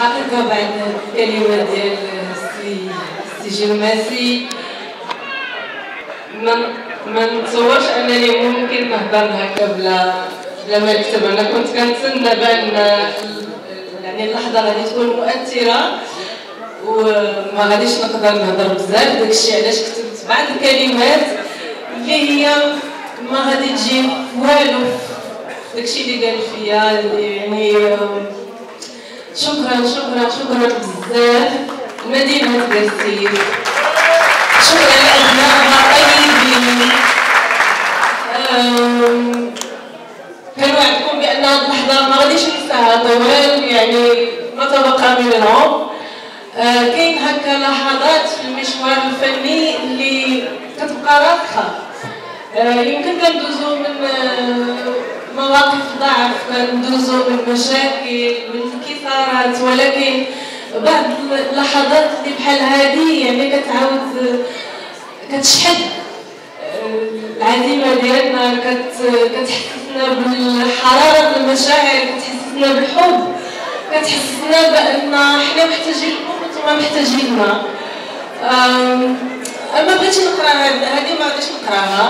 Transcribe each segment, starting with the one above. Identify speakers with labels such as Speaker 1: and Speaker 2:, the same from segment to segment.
Speaker 1: حقيقة بعد الكلمة ديال السي جرماسي ما نتصورش انني ممكن نهضر هكا بلا ما نكتب. انا كنت كنتسنى بان يعني اللحظه غادي تكون مؤثره وما غاديش نقدر نهضر بزاف، داكشي علاش كتبت بعض الكلمات اللي هي ما غادي تجي والو داكشي اللي قال فيا. يعني شكرا شكرا شكرا بزاف لمدينه بيرسيل، شكرا لأبنائها طيبين. كنوعدكم بأن هذه اللحظة ما غاديش ننساها طوال يعني ما تبقى منهم. كاين هكا لحظات في المشوار الفني اللي كتبقى راسخة. يمكن كندوزو من مواقف ضعف، كندوزو من مشاكل، من انكسارات، ولكن بعض اللحظات اللي بحال هذه يعني كتعاود كتشحد العزيمه ديالنا، كتحسسنا بالحراره المشاعر، كتحسسنا بالحب، كتحسسنا بان حنا محتاجين لكم وانتم محتاجيننا. اما بغيتي نقرا هذه ما غاديش نقراها.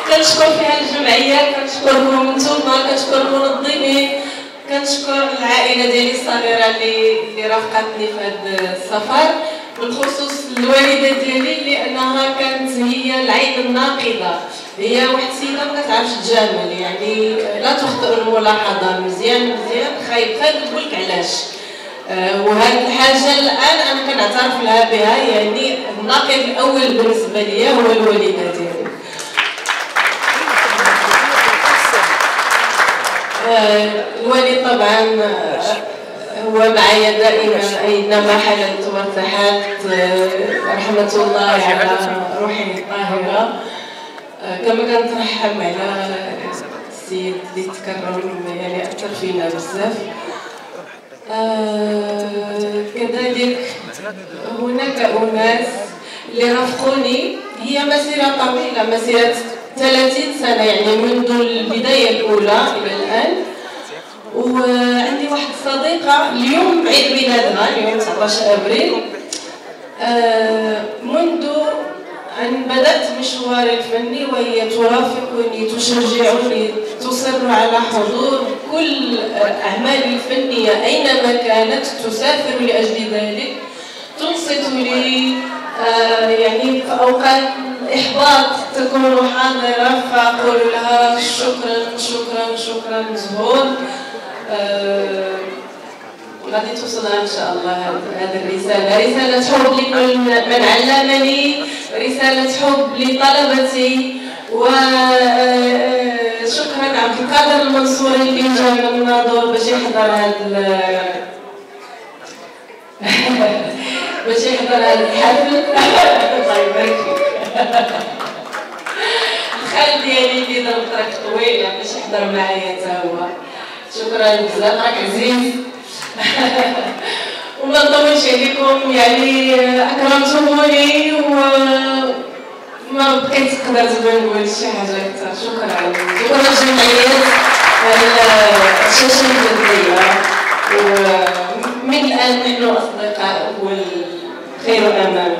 Speaker 1: كنشكر فيها الجمعيه، كنشكركم نتوما، كنشكر المنظمين، كنشكر العائله ديالي الصغيره اللي رافقتني في هذا السفر، بالخصوص الوالده ديالي لانها كانت هي العين الناقده. هي واحد السيده ما كتعرفش تجامل، يعني لا تخطئ الملاحظه، مزيان مزيان خايب خايب تقول لك علاش. وهذه الحاجه الان انا كنعترف لها بها، يعني الناقد الاول بالنسبه لي هو الوالده ديالي. الوالد طبعا هو معايا دائما اينما حللت وارتحلت، رحمه الله على روحي الطاهره. كما كنترحم على السيد اللي تكرم يعني اثر فينا بزاف. كذلك هناك اناس اللي رافقوني، هي مسيره طويله، مسيره 30 سنه يعني منذ البدايه الاولى الى الان. وعندي واحد الصديقه اليوم عيد ميلادها، اليوم 19 ابريل. منذ أن بدأت مشواري الفني وهي ترافقني، تشجعني، تصر على حضور كل أعمالي الفنية أينما كانت، تسافر لأجل ذلك، تنصت لي. يعني في أوقات الإحباط تكون حاضرة، فأقول لها شكرا شكرا شكرا زهور. غادي توصلها ان شاء الله هذه الرساله، رساله حب لكل من علمني، رساله حب لطلبتي. وشكرا عبد القادر المنصوري اللي جا من الناظور باش يحضر هذا الحفل. الله يبارك فيك. الخال ديالي اللي ضرب طريق طويله باش يحضر معايا حتى هو. شكرا بزاف، راك عزيز. وما نطولش عليكم، يعني اكرمتموني وما بقيت قدرت نقول شي حاجه اكثر. شكرا شكرا للجمعيات على الشاشه الفضيه، ومن الان نحن اصدقاء والخير امامنا.